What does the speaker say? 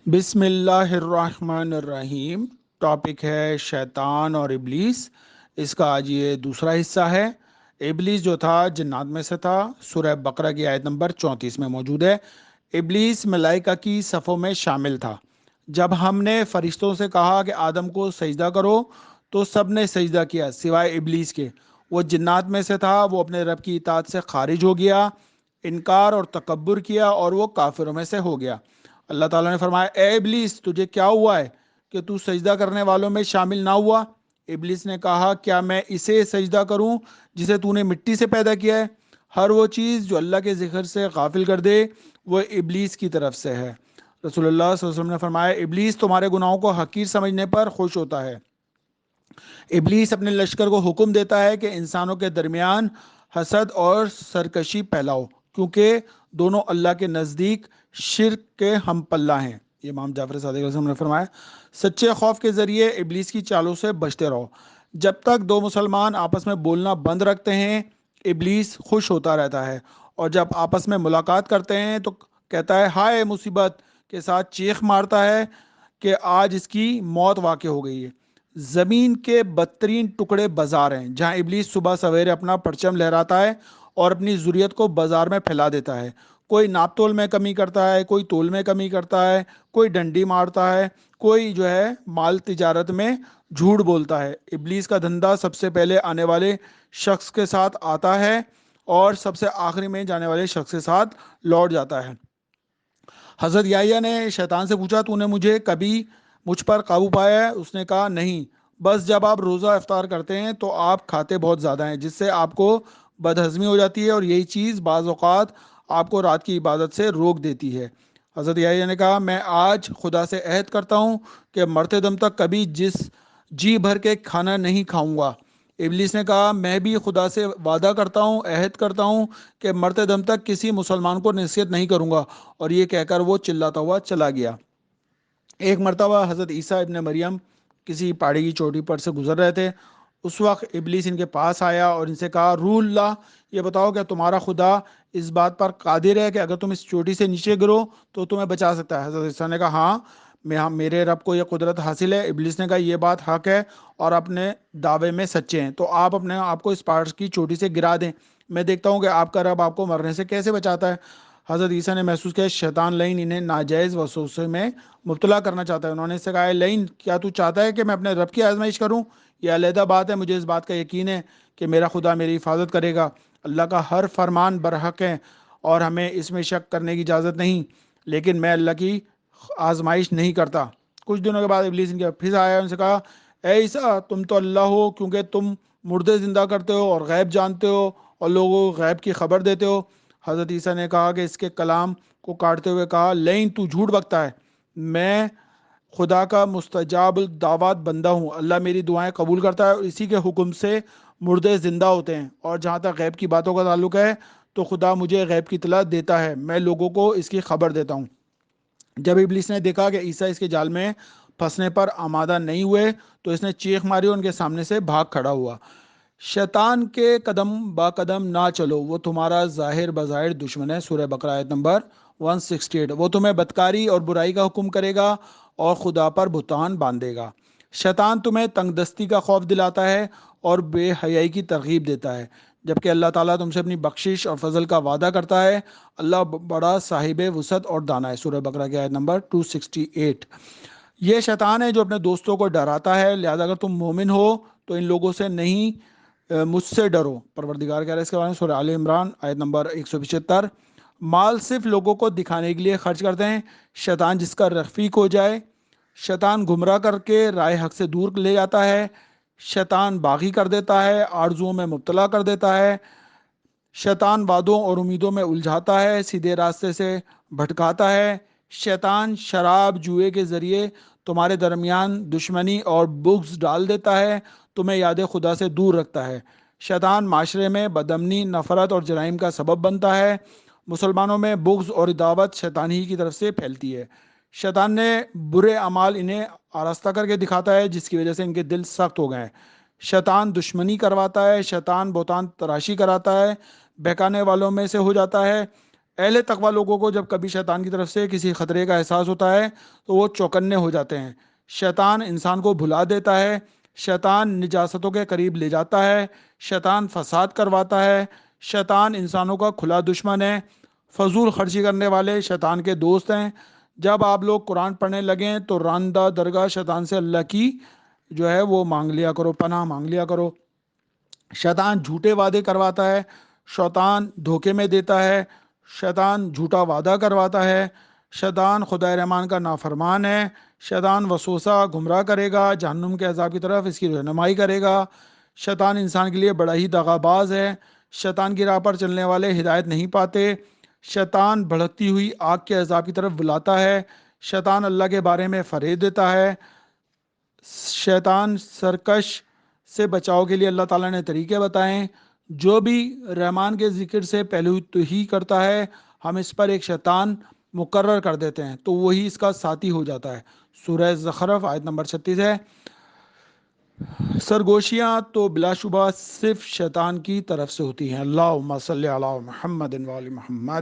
بسم اللہ الرحمن الرحیم۔ ٹاپک ہے شیطان اور ابلیس۔ اس کا آج یہ دوسرا حصہ ہے۔ ابلیس جو تھا جنات میں سے تھا، سورہ بقرہ کی آیت نمبر 34 میں موجود ہے۔ ابلیس ملائکہ کی صفوں میں شامل تھا۔ جب ہم نے فرشتوں سے کہا کہ آدم کو سجدہ کرو تو سب نے سجدہ کیا سوائے ابلیس کے۔ وہ جنات میں سے تھا، وہ اپنے رب کی اطاعت سے خارج ہو گیا، انکار اور تکبر کیا اور وہ کافروں میں سے ہو گیا۔ اللہ تعالیٰ نے فرمایا، اے ابلیس تجھے کیا ہوا ہے کہ تو سجدہ کرنے والوں میں شامل نہ ہوا؟ ابلیس نے کہا، کیا میں اسے سجدہ کروں جسے تو نے مٹی سے پیدا کیا ہے؟ ہر وہ چیز جو اللہ کے ذکر سے غافل کر دے وہ ابلیس کی طرف سے ہے۔ رسول اللہ صلی اللہ علیہ وسلم نے فرمایا، ابلیس تمہارے گناہوں کو حقیر سمجھنے پر خوش ہوتا ہے۔ ابلیس اپنے لشکر کو حکم دیتا ہے کہ انسانوں کے درمیان حسد اور سرکشی پھیلاؤ، کیونکہ دونوں اللہ کے نزدیک شرک کے ہم پلہ ہیں۔ یہ امام جعفر صادق علیہ السلام نے فرمایا، سچے خوف کے ذریعے ابلیس کی چالوں سے بچتے رہو۔ جب تک دو مسلمان آپس میں بولنا بند رکھتے ہیں ابلیس خوش ہوتا رہتا ہے، اور جب آپس میں ملاقات کرتے ہیں تو کہتا ہے ہائے مصیبت کے ساتھ چیخ مارتا ہے کہ آج اس کی موت واقع ہو گئی ہے۔ زمین کے بدترین ٹکڑے بازار ہیں جہاں ابلیس صبح سویرے اپنا پرچم لہراتا ہے اور اپنی ذریت کو بازار میں پھیلا دیتا ہے۔ کوئی ناپ تول میں کمی کرتا ہے، کوئی تول میں کمی کرتا ہے، کوئی ڈنڈی مارتا ہے، کوئی جو ہے مال تجارت میں جھوٹ بولتا ہے۔ ابلیس کا دھندا سب سے پہلے آنے والے شخص کے ساتھ آتا ہے اور سب سے آخری میں جانے والے شخص کے ساتھ لوٹ جاتا ہے۔ حضرت یحییٰ نے شیطان سے پوچھا، تو نے مجھے کبھی مجھ پر قابو پایا ہے؟ اس نے کہا نہیں، بس جب آپ روزہ افطار کرتے ہیں تو آپ کھاتے بہت زیادہ ہیں، جس سے آپ کو بدہضمی ہو جاتی ہے، اور یہی چیز بعض اوقات آپ کو رات کی عبادت سے روک دیتی ہے۔ حضرت یحییٰ نے کہا، میں آج خدا سے عہد کرتا ہوں کہ مرتے دم تک کبھی جی بھر کے کھانا نہیں کھاؤں گا۔ ابلیس نے کہا، میں بھی خدا سے وعدہ کرتا ہوں، عہد کرتا ہوں کہ مرتے دم تک کسی مسلمان کو نصیحت نہیں کروں گا، اور یہ کہہ کر وہ چلاتا ہوا چلا گیا۔ ایک مرتبہ حضرت عیسیٰ ابن مریم کسی پہاڑی کی چوٹی پر سے گزر رہے تھے۔ اس وقت ابلیس ان کے پاس آیا اور ان سے کہا، روح اللہ، یہ بتاؤ کہ تمہارا خدا اس بات پر قادر ہے کہ اگر تم اس چوٹی سے نیچے گرو تو تمہیں بچا سکتا ہے؟ حضرت عیسیٰ نے کہا، ہاں میرے رب کو یہ قدرت حاصل ہے۔ ابلیس نے کہا، یہ بات حق ہے اور اپنے دعوے میں سچے ہیں، تو آپ اپنے آپ کو اس پہاڑ کی چوٹی سے گرا دیں، میں دیکھتا ہوں کہ آپ کا رب آپ کو مرنے سے کیسے بچاتا ہے۔ حضرت عیسیٰ نے محسوس کیا شیطان لعین انہیں ناجائز وسوسے میں مبتلا کرنا چاہتا ہے۔ انہوں نے اس سے کہا، اے لعین، کیا تو چاہتا ہے کہ میں اپنے رب کی آزمائش کروں؟ یہ علیحدہ بات ہے، مجھے اس بات کا یقین ہے کہ میرا خدا میری حفاظت کرے گا۔ اللہ کا ہر فرمان برحق ہے اور ہمیں اس میں شک کرنے کی اجازت نہیں، لیکن میں اللہ کی آزمائش نہیں کرتا۔ کچھ دنوں کے بعد ابلیس ان کے پھر آیا، ان سے کہا، اے عیسیٰ، تم تو اللہ ہو، کیونکہ تم مردے زندہ کرتے ہو اور غیب جانتے ہو اور لوگوں کو غیب کی خبر دیتے ہو۔ حضرت عیسیٰ نے کہا کہ اس کے کلام کو کاٹتے ہوئے کہا، لعین، تو جھوٹ بکتا ہے، میں خدا کا مستجاب الدعوات بندہ ہوں۔ اللہ میری دعائیں قبول کرتا ہے اور اسی کے حکم سے مردے زندہ ہوتے ہیں، اور جہاں تک غیب کی باتوں کا تعلق ہے تو خدا مجھے غیب کی اطلاع دیتا ہے، میں لوگوں کو اس کی خبر دیتا ہوں۔ جب ابلیس نے دیکھا کہ عیسیٰ اس کے جال میں پھنسنے پر آمادہ نہیں ہوئے تو اس نے چیخ ماری اور ان کے سامنے سے بھاگ کھڑا ہوا۔ شیطان کے قدم با قدم نہ چلو، وہ تمہارا ظاہر بظاہر دشمن ہے۔ سورہ بقرہ آیت نمبر 168۔ وہ تمہیں بدکاری اور برائی کا حکم کرے گا اور خدا پر بہتان باندھے گا۔ شیطان تمہیں تنگ دستی کا خوف دلاتا ہے اور بے حیائی کی ترغیب دیتا ہے، جبکہ اللہ تعالیٰ تم سے اپنی بخشش اور فضل کا وعدہ کرتا ہے۔ اللہ بڑا صاحب وسعت اور دانا ہے۔ سورہ بقرہ کی آیت نمبر 268۔ یہ شیطان ہے جو اپنے دوستوں کو ڈراتا ہے، لہذا اگر تم مومن ہو تو ان لوگوں سے نہیں، مجھ سے ڈرو۔ پروردگار کہہ رہا ہے اس کے بارے میں سورہ آل عمران آیت نمبر 175۔ مال صرف لوگوں کو دکھانے کے لیے خرچ کرتے ہیں، شیطان جس کا رفیق ہو جائے۔ شیطان گمراہ کر کے رائے حق سے دور لے جاتا ہے، شیطان باغی کر دیتا ہے، آرزوؤں میں مبتلا کر دیتا ہے، شیطان وعدوں اور امیدوں میں الجھاتا ہے، سیدھے راستے سے بھٹکاتا ہے۔ شیطان شراب جوئے کے ذریعے تمہارے درمیان دشمنی اور بغض ڈال دیتا ہے، تمہیں یاد خدا سے دور رکھتا ہے۔ شیطان معاشرے میں بدامنی، نفرت اور جرائم کا سبب بنتا ہے۔ مسلمانوں میں بغض اور عداوت شیطان ہی کی طرف سے پھیلتی ہے۔ شیطان نے برے اعمال انہیں آراستہ کر کے دکھاتا ہے، جس کی وجہ سے ان کے دل سخت ہو گئے ہیں۔ شیطان دشمنی کرواتا ہے، شیطان بہتان تراشی کراتا ہے، بہکانے والوں میں سے ہو جاتا ہے۔ اہل تقوی لوگوں کو جب کبھی شیطان کی طرف سے کسی خطرے کا احساس ہوتا ہے تو وہ چوکنے ہو جاتے ہیں۔ شیطان انسان کو بھلا دیتا ہے، شیطان نجاستوں کے قریب لے جاتا ہے، شیطان فساد کرواتا ہے، شیطان انسانوں کا کھلا دشمن ہے، فضول خرچی کرنے والے شیطان کے دوست ہیں۔ جب آپ لوگ قرآن پڑھنے لگیں تو راندہ درگاہ شیطان سے اللہ کی جو ہے وہ مانگ لیا کرو، پناہ مانگ لیا کرو۔ شیطان جھوٹے وعدے کرواتا ہے، شیطان دھوکے میں دیتا ہے، شیطان جھوٹا وعدہ کرواتا ہے، شیطان خدا رحمان کا نافرمان ہے، شیطان وسوسہ گمراہ کرے گا، جہنم کے عذاب کی طرف اس کی رہنمائی کرے گا۔ شیطان انسان کے لیے بڑا ہی دغا باز ہے، شیطان کی راہ پر چلنے والے ہدایت نہیں پاتے، شیطان بھڑکتی ہوئی آگ کے عذاب کی طرف بلاتا ہے، شیطان اللہ کے بارے میں فریب دیتا ہے، شیطان سرکش سے بچاؤ کے لیے اللہ تعالیٰ نے طریقے بتائیں۔ جو بھی رحمان کے ذکر سے پہلو تو ہی کرتا ہے، ہم اس پر ایک شیطان مقرر کر دیتے ہیں تو وہی اس کا ساتھی ہو جاتا ہے۔ سورہ زخرف آیت نمبر 36 ہے۔ سرگوشیاں تو بلا شبہ صرف شیطان کی طرف سے ہوتی ہیں۔ اللہم صلی علی محمد و آل محمد۔